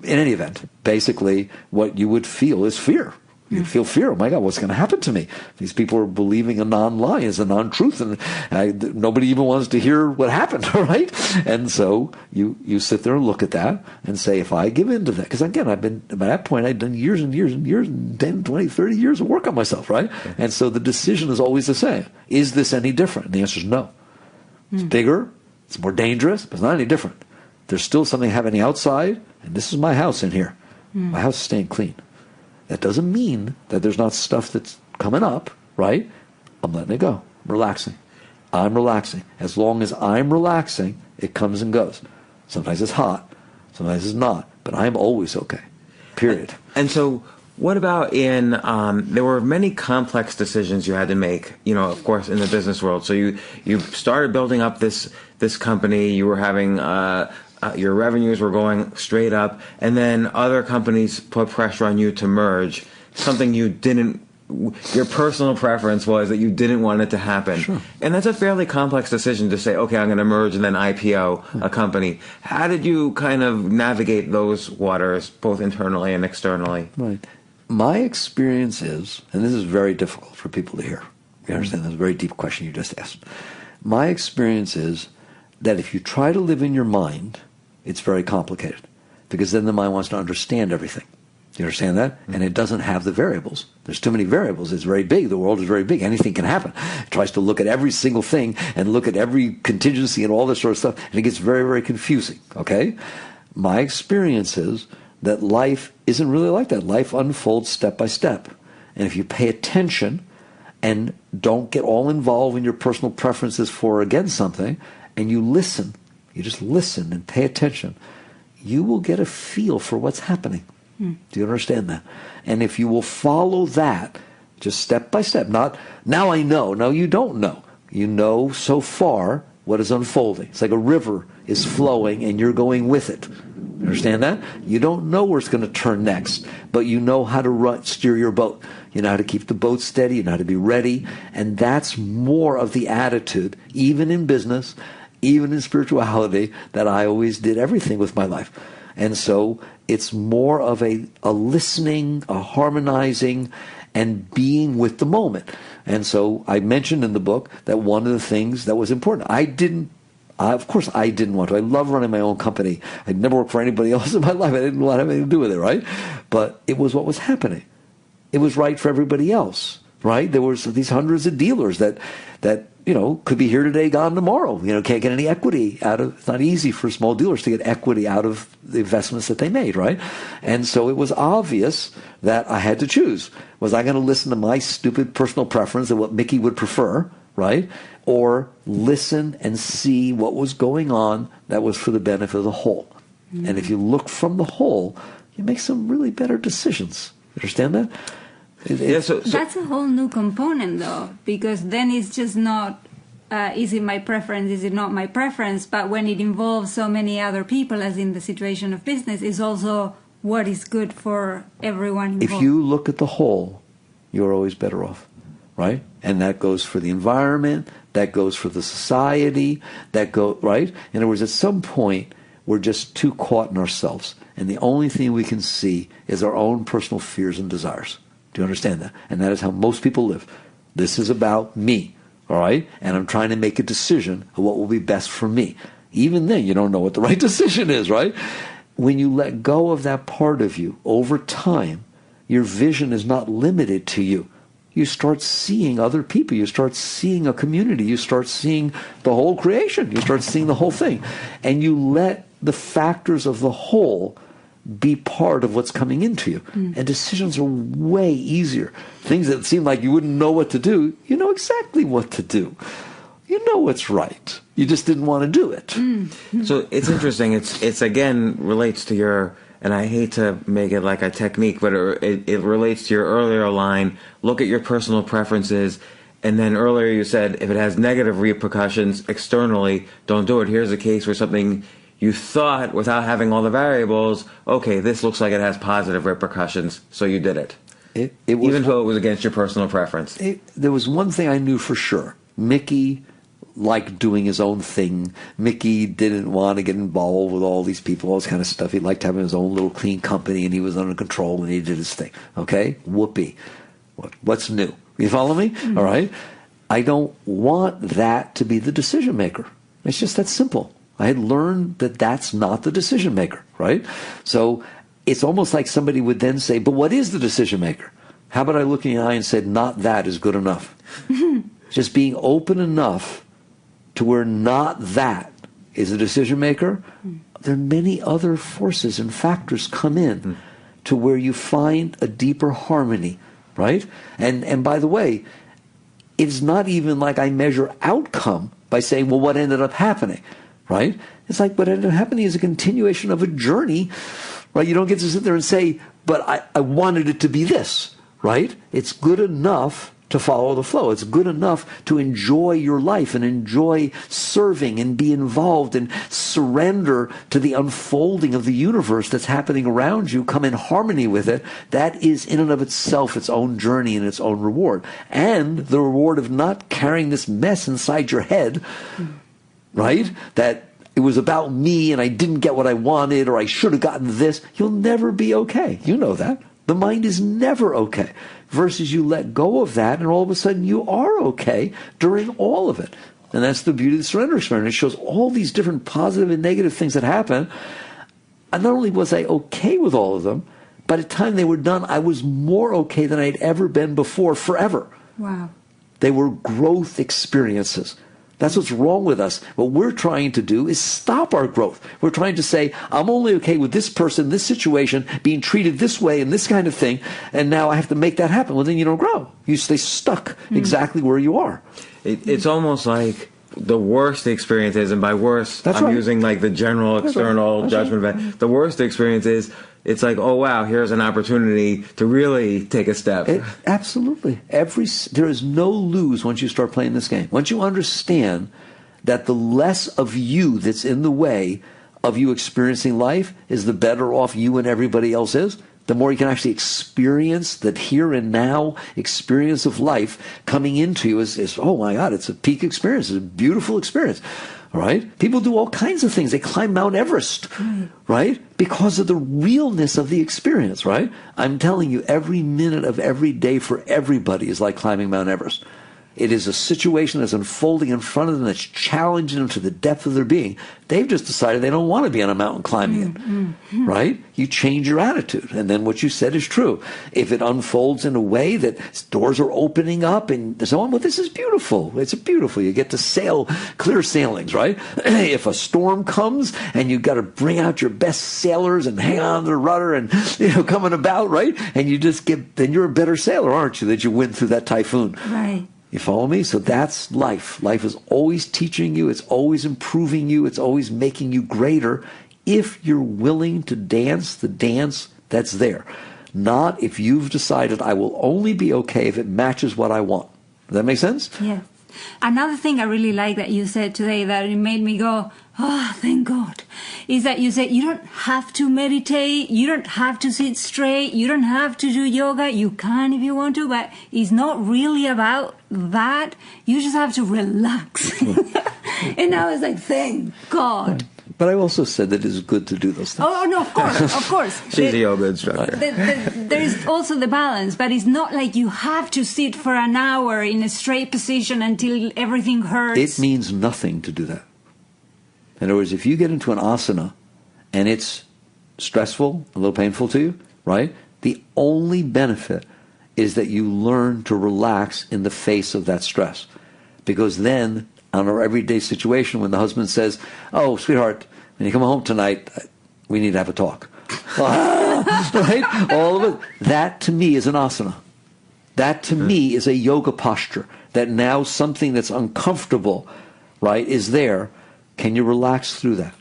in any event, basically what you would feel is fear. You'd feel fear. Oh my God, what's going to happen to me? These people are believing a non-lie is a non-truth, and nobody even wants to hear what happened, right? And so you sit there and look at that and say, if I give in to that, because again, by that point, I'd done years and years and years, 10, 20, 30 years of work on myself, right? And so the decision is always the same. Is this any different? And the answer is no. It's bigger, it's more dangerous, but it's not any different. There's still something happening outside, and this is my house in here. My house is staying clean. That doesn't mean that there's not stuff that's coming up, right? I'm letting it go. I'm relaxing. I'm relaxing. As long as I'm relaxing, it comes and goes. Sometimes it's hot. Sometimes it's not. But I'm always okay. Period. And so what about there were many complex decisions you had to make, of course, in the business world. So you started building up this company. You were having... your revenues were going straight up, and then other companies put pressure on you to merge, something you didn't your personal preference was that you didn't want it to happen. Sure. And that's a fairly complex decision to say, okay, I'm going to merge and then IPO a company. How did you kind of navigate those waters, both internally and externally? Right. My experience is, and this is very difficult for people to hear. You understand? That's a very deep question you just asked. My experience is that if you try to live in your mind, it's very complicated, because then the mind wants to understand everything. Do you understand that? And it doesn't have the variables. There's too many variables. It's very big. The world is very big. Anything can happen. It tries to look at every single thing and look at every contingency and all this sort of stuff, and it gets very, very confusing. Okay? My experience is that life isn't really like that. Life unfolds step by step. And if you pay attention and don't get all involved in your personal preferences for or against something, and you listen, you just listen and pay attention, you will get a feel for what's happening. Do you understand that? And if you will follow that, just step by step, not, now I know. No, you don't know. You know so far what is unfolding. It's like a river is flowing and you're going with it. You understand that? You don't know where it's going to turn next, but you know how to steer your boat. You know how to keep the boat steady. You know how to be ready. And that's more of the attitude, even in business, even in spirituality, that I always did everything with my life. And so it's more of a listening, a harmonizing, and being with the moment. And so I mentioned in the book that one of the things that was important, of course I didn't want to. I love running my own company. I'd never worked for anybody else in my life. I didn't want to have anything to do with it, right? But it was what was happening. It was right for everybody else, right? There was these hundreds of dealers that could be here today, gone tomorrow. Can't get any equity out of. It's not easy for small dealers to get equity out of the investments that they made, right? And so it was obvious that I had to choose. Was I going to listen to my stupid personal preference and what Mickey would prefer, right? Or listen and see what was going on that was for the benefit of the whole. Mm-hmm. And if you look from the whole, you make some really better decisions. Understand that? That's a whole new component, though, because then it's just not, is it my preference, is it not my preference, but when it involves so many other people, as in the situation of business, is also what is good for everyone involved. If you look at the whole, you're always better off, right? And that goes for the environment, that goes for the society, right? In other words, at some point, we're just too caught in ourselves, and the only thing we can see is our own personal fears and desires. Do you understand that? And that is how most people live. This is about me, all right? And I'm trying to make a decision of what will be best for me. Even then, you don't know what the right decision is, right? When you let go of that part of you, over time, your vision is not limited to you. You start seeing other people. You start seeing a community. You start seeing the whole creation. You start seeing the whole thing. And you let the factors of the whole be part of what's coming into you. And decisions are way easier. Things that seem like you wouldn't know what to do, you know exactly what to do. You know what's right. You just didn't want to do it. So it's interesting. It's again relates to your, and I hate to make it like a technique, but it relates to your earlier line, look at your personal preferences, and then earlier you said if it has negative repercussions externally, don't do it. Here's a case where something you thought, without having all the variables, okay, this looks like it has positive repercussions, so you did it. Even though it was against your personal preference. There was one thing I knew for sure. Mickey liked doing his own thing. Mickey didn't want to get involved with all these people, all this kind of stuff. He liked having his own little clean company, and he was under control, and he did his thing. Okay? Whoopee. What's new? You follow me? Mm-hmm. All right? I don't want that to be the decision maker. It's just that simple. I had learned that that's not the decision maker, right? So it's almost like somebody would then say, but what is the decision maker? How about I look in the eye and said, not that is good enough. Just being open enough to where not that is a decision maker. There are many other forces and factors come in to where you find a deeper harmony, right? And by the way, it's not even like I measure outcome by saying, well, what ended up happening? Right? It's like what ended up happening is a continuation of a journey, right? You don't get to sit there and say, but I wanted it to be this, right? It's good enough to follow the flow. It's good enough to enjoy your life and enjoy serving and be involved and surrender to the unfolding of the universe that's happening around you. Come in harmony with it. That is in and of itself its own journey and its own reward. And the reward of not carrying this mess inside your head, right? That it was about me and I didn't get what I wanted, or I should have gotten this. You'll never be okay. You know that. The mind is never okay. Versus you let go of that and all of a sudden you are okay during all of it. And that's the beauty of the surrender experiment. It shows all these different positive and negative things that happen. And not only was I okay with all of them, by the time they were done, I was more okay than I'd ever been before, forever. Wow. They were growth experiences. That's what's wrong with us. What we're trying to do is stop our growth. We're trying to say, I'm only okay with this person, this situation, being treated this way and this kind of thing, and now I have to make that happen. Well, then you don't grow. You stay stuck exactly where you are. It's almost like the worst experience is, and by worst, That's I'm right. using like the general external judgment of it. The worst experience is, it's like, oh wow, here's an opportunity to really take a step. Absolutely. There is no lose once you start playing this game. Once you understand that the less of you that's in the way of you experiencing life is, the better off you and everybody else is, the more you can actually experience that here and now experience of life coming into you is oh my God, it's a peak experience. It's a beautiful experience. All right? People do all kinds of things. They climb Mount Everest, right? Because of the realness of the experience, right? I'm telling you, every minute of every day for everybody is like climbing Mount Everest. It is a situation that's unfolding in front of them that's challenging them to the depth of their being. They've just decided they don't want to be on a mountain climbing it, right? You change your attitude, and then what you said is true. If it unfolds in a way that doors are opening up and so on, well, this is beautiful. It's beautiful. You get to sail, clear sailings, right? If a storm comes and you've got to bring out your best sailors and hang on to the rudder and, coming about, right? And you just then you're a better sailor, aren't you, that you went through that typhoon. Right. You follow me? So that's life. Life is always teaching you. It's always improving you. It's always making you greater if you're willing to dance the dance that's there. Not if you've decided, I will only be okay if it matches what I want. Does that make sense? Yeah. Another thing I really like that you said today that it made me go, oh, thank God, is that you said you don't have to meditate, you don't have to sit straight, you don't have to do yoga, you can if you want to, but it's not really about that. You just have to relax. And I was like, thank God. But I also said that it's good to do those things. Oh, no, of course. She's a yoga instructor. There is also the balance, but it's not like you have to sit for an hour in a straight position until everything hurts. It means nothing to do that. In other words, if you get into an asana and it's stressful, a little painful to you, right? The only benefit is that you learn to relax in the face of that stress. Because then, on our everyday situation, when the husband says, oh, sweetheart, when you come home tonight, we need to have a talk. Right? All of it. That to me is an asana. That to me is a yoga posture. That now something that's uncomfortable, right, is there. Can you relax through that?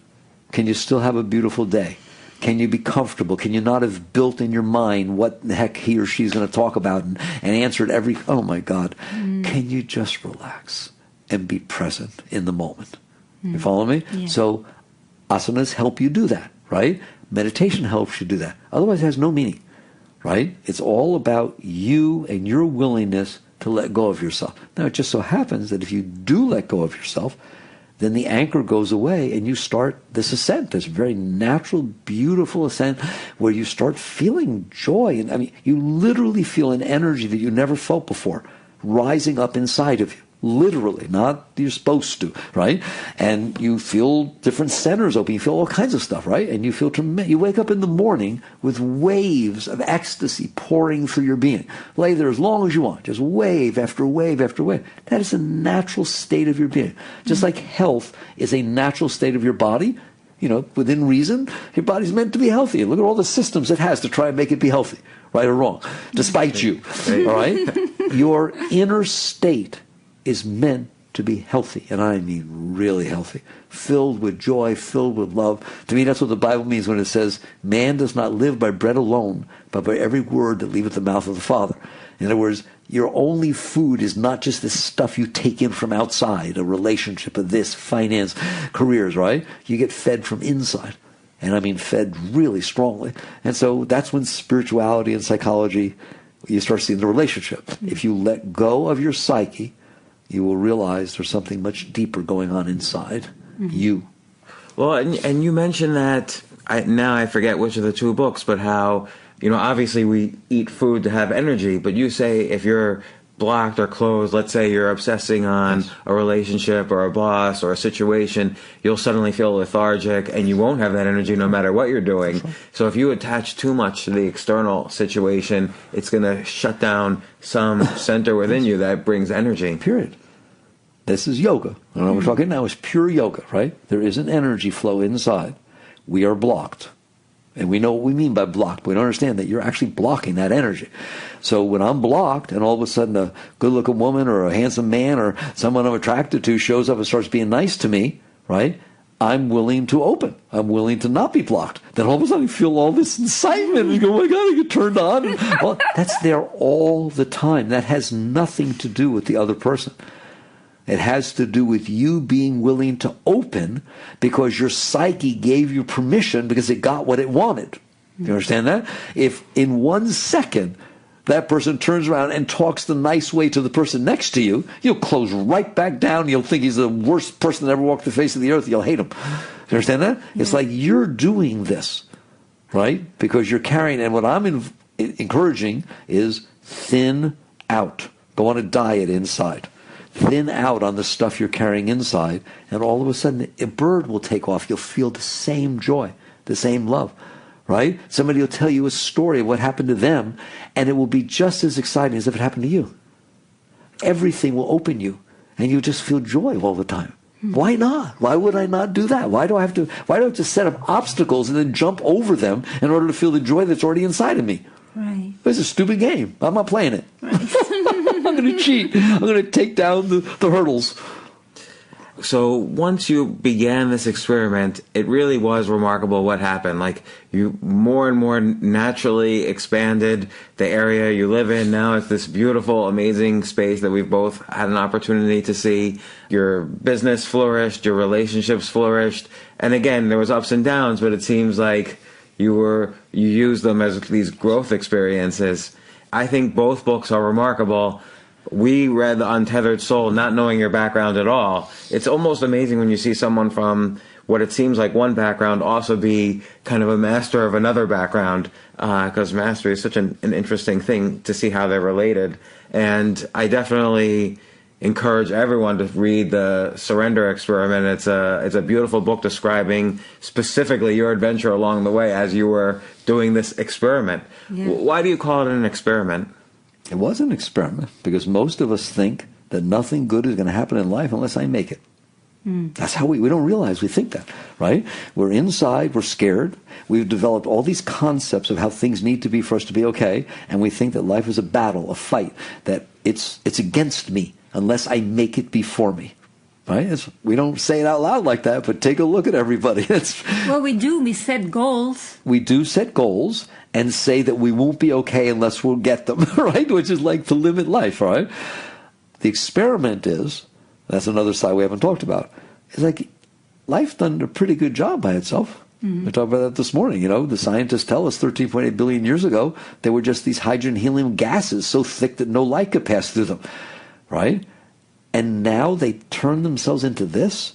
Can you still have a beautiful day? Can you be comfortable? Can you not have built in your mind what the heck he or she's going to talk about and answered every, oh my God. Can you just relax and be present in the moment? You follow me? Yeah. So asanas help you do that, right? Meditation helps you do that. Otherwise it has no meaning, right? It's all about you and your willingness to let go of yourself. Now it just so happens that if you do let go of yourself, then the anchor goes away and you start this ascent, this very natural, beautiful ascent where you start feeling joy. And I mean, you literally feel an energy that you never felt before rising up inside of you. Literally, not you're supposed to, right? And you feel different centers open. You feel all kinds of stuff, right? And you feel tremendous. You wake up in the morning with waves of ecstasy pouring through your being. Lay there as long as you want, just wave after wave after wave. That is a natural state of your being. Just like health is a natural state of your body, within reason, your body's meant to be healthy. Look at all the systems it has to try and make it be healthy, right or wrong, despite you, all right? Your inner state is meant to be healthy, and I mean really healthy, filled with joy, filled with love. To me, that's what the Bible means when it says, man does not live by bread alone, but by every word that leaveth the mouth of the Father. In other words, your only food is not just this stuff you take in from outside, a relationship of this, finance, careers, right? You get fed from inside. And I mean fed really strongly. And so that's when spirituality and psychology, you start seeing the relationship. If you let go of your psyche, you will realize there's something much deeper going on inside you. Well, and you mentioned that, now I forget which of the two books, but how, obviously we eat food to have energy, but you say if you're blocked or closed, let's say you're obsessing on a relationship or a boss or a situation, you'll suddenly feel lethargic and you won't have that energy no matter what you're doing. So if you attach too much to the external situation, it's going to shut down some center within you that brings energy. Period. This is yoga. What we're talking now is pure yoga, right? There is an energy flow inside. We are blocked. And we know what we mean by blocked. We don't understand that you're actually blocking that energy. So when I'm blocked and all of a sudden a good-looking woman or a handsome man or someone I'm attracted to shows up and starts being nice to me, right, I'm willing to open. I'm willing to not be blocked. Then all of a sudden you feel all this excitement and you go, oh my God, I get turned on. Well, that's there all the time. That has nothing to do with the other person. It has to do with you being willing to open because your psyche gave you permission because it got what it wanted. You understand that? If in 1 second that person turns around and talks the nice way to the person next to you, you'll close right back down. You'll think he's the worst person that ever walked the face of the earth. You'll hate him. You understand that? Yeah. It's like you're doing this, right? Because you're carrying, and what I'm encouraging is thin out. Go on a diet inside. Thin out on the stuff you're carrying inside, and all of a sudden a bird will take off. You'll feel the same joy, the same love, right? Somebody will tell you a story of what happened to them, and it will be just as exciting as if it happened to you. Everything will open you, and you'll just feel joy all the time. Why not? Why would I not do that? Why do I have to set up obstacles and then jump over them in order to feel the joy that's already inside of me? Right. It's a stupid game. I'm not playing it. Right. I'm going to cheat. I'm going to take down the hurdles. So once you began this experiment, it really was remarkable what happened. Like, you more and more naturally expanded the area you live in. Now it's this beautiful, amazing space that we've both had an opportunity to see. Your business flourished, your relationships flourished. And again, there was ups and downs, but it seems like you used them as these growth experiences. I think both books are remarkable. We read The Untethered Soul not knowing your background at all. It's almost amazing when you see someone from what it seems like one background also be kind of a master of another background, because mastery is such an interesting thing to see how they're related. And I definitely encourage everyone to read The Surrender Experiment. It's a beautiful book describing specifically your adventure along the way as you were doing this experiment. Yeah. Why do you call it an experiment? It was an experiment because most of us think that nothing good is going to happen in life unless I make it. That's how we don't realize we think that, right? We're inside, we're scared. We've developed all these concepts of how things need to be for us to be okay, and we think that life is a battle, a fight, that it's against me unless I make it before me. Right? We don't say it out loud like that, but take a look at everybody. Well, we do. We set goals. We do set goals and say that we won't be okay unless we'll get them, right? Which is like to limit life, right? The experiment is, that's another side we haven't talked about, is like life's done a pretty good job by itself. We talked about that this morning. The scientists tell us 13.8 billion years ago, they were just these hydrogen helium gases so thick that no light could pass through them, right? And now they turn themselves into this.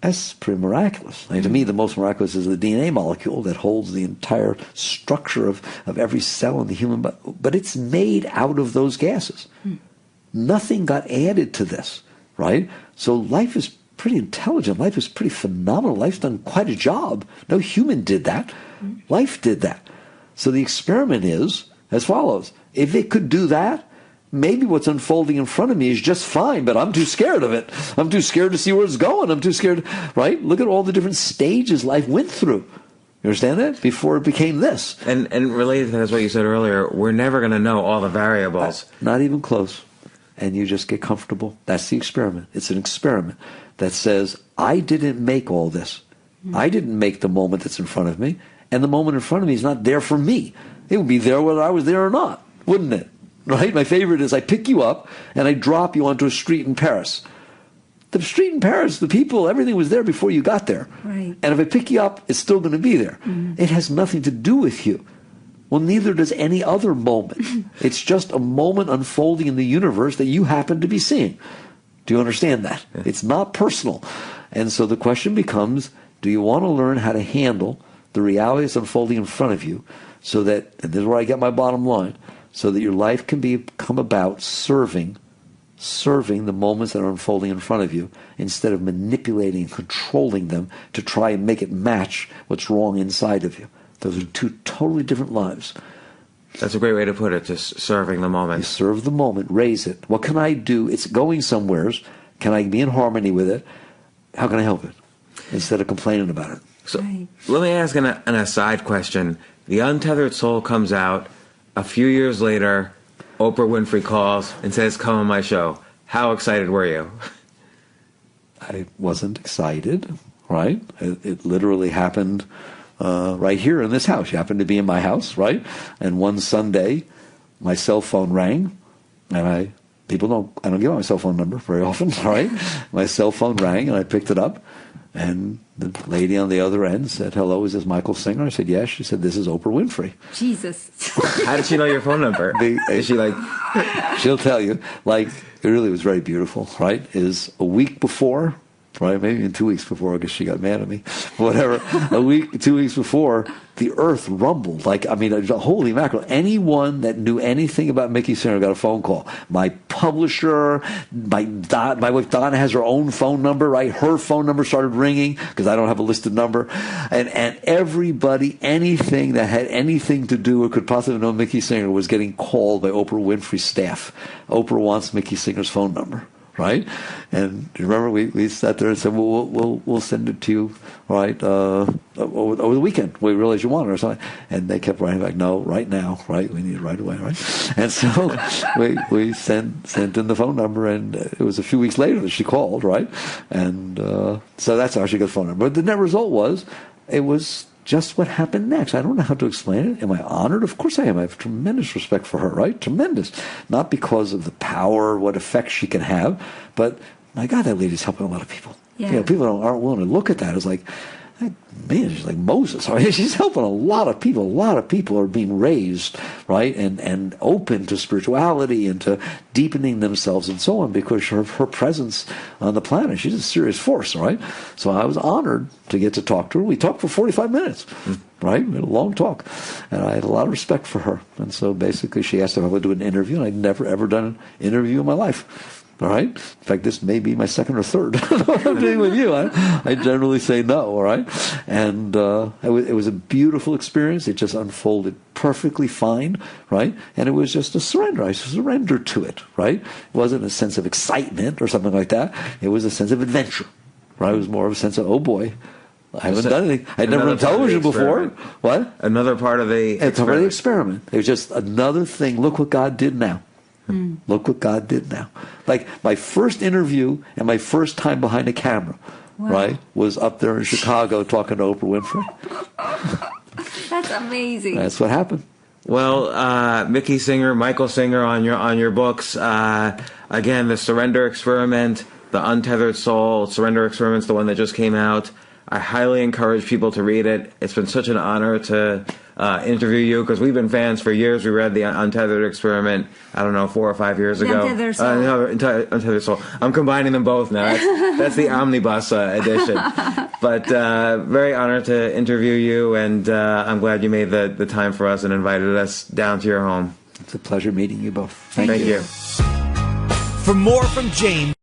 That's pretty miraculous. To me, the most miraculous is the DNA molecule that holds the entire structure of every cell in the human body. But it's made out of those gases. Nothing got added to this, right? So life is pretty intelligent. Life is pretty phenomenal. Life's done quite a job. No human did that. Life did that. So the experiment is as follows. If it could do that, maybe what's unfolding in front of me is just fine, but I'm too scared of it. I'm too scared to see where it's going. I'm too scared, right? Look at all the different stages life went through. You understand that? Before it became this. And related to that is what you said earlier, we're never going to know all the variables. Not even close. And you just get comfortable. That's the experiment. It's an experiment that says, I didn't make all this. I didn't make the moment that's in front of me. And the moment in front of me is not there for me. It would be there whether I was there or not, wouldn't it? right? My favorite is I pick you up and I drop you onto a street in Paris. The street in Paris, the people, everything was there before you got there. Right. And if I pick you up, it's still going to be there. It has nothing to do with you. Well, neither does any other moment. It's just a moment unfolding in the universe that you happen to be seeing. Do you understand that? Yeah. It's not personal. And so the question becomes, do you want to learn how to handle the reality that's unfolding in front of you so that, and this is where I get my bottom line, so that your life can become about serving the moments that are unfolding in front of you instead of manipulating and controlling them to try and make it match what's wrong inside of you. Those are two totally different lives. That's a great way to put it, just serving the moment. You serve the moment, raise it. What can I do? It's going somewheres. Can I be in harmony with it? How can I help it? Instead of complaining about it. So let me ask an aside question. The Untethered Soul comes out. A few years later, Oprah Winfrey calls and says, come on my show. How excited were you? I wasn't excited, right? It literally happened right here in this house. You happened to be in my house, right? And one Sunday, my cell phone rang, and I don't give out my cell phone number very often, right? My cell phone rang, and I picked it up, and the lady on the other end said, hello, is this Michael Singer? I said, yes. She said, this is Oprah Winfrey. Jesus. How did she know your phone number? Is she like... She'll tell you. Like, it really was very beautiful, right? Is a week before, right? Maybe even 2 weeks before, I guess she got mad at me. Whatever. 2 weeks before, the earth rumbled. Like, I mean, holy mackerel. Anyone that knew anything about Mickey Singer got a phone call. My publisher, my wife Donna has her own phone number, right? Her phone number started ringing because I don't have a listed number. And everybody, anything that had anything to do or could possibly know Mickey Singer was getting called by Oprah Winfrey's staff. Oprah wants Mickey Singer's phone number. Right, and remember we sat there and said, well, we'll send it to you, right, over the weekend. We realized you want it or something, and they kept writing back, no, right now, right, we need it right away, right, and so we sent in the phone number, and it was a few weeks later that she called, right, and so that's how she got the phone number. But the net result was, it was just what happened next. I don't know how to explain it. Am I honored? Of course I am. I have tremendous respect for her, right? Tremendous. Not because of the power, what effect she can have, but my God, that lady's helping a lot of people. Yeah. You know, people aren't willing to look at that as like, man, she's like Moses. Right? She's helping a lot of people. A lot of people are being raised, right, and open to spirituality and to deepening themselves and so on because of her presence on the planet. She's a serious force, right? So I was honored to get to talk to her. We talked for 45 minutes, right? We had a long talk, and I had a lot of respect for her. And so basically she asked if I would do an interview, and I'd never, ever done an interview in my life. All right. In fact, this may be my second or third. I'm doing with you. I generally say no. All right. And it was a beautiful experience. It just unfolded perfectly fine. Right. And it was just a surrender. I surrendered to it. Right. It wasn't a sense of excitement or something like that. It was a sense of adventure. Right. It was more of a sense of, oh boy, I haven't done anything. I'd never done television before. What? Another part of the experiment. It's part of the experiment. It was just another thing. Look what God did now. Look what God did now. Like my first interview and my first time behind a camera, right, was up there in Chicago talking to Oprah Winfrey. That's amazing. That's what happened. Well, Mickey Singer, Michael Singer on your books. Again, The Surrender Experiment, The Untethered Soul. Surrender Experiment's the one that just came out. I highly encourage people to read it. It's been such an honor to interview you because we've been fans for years. We read The Untethered Experiment, I don't know, 4 or 5 years ago. Untethered Soul. Untethered Soul. I'm combining them both now. That's the omnibus edition. But very honored to interview you, and I'm glad you made the time for us and invited us down to your home. It's a pleasure meeting you both. Thank you. For more from James,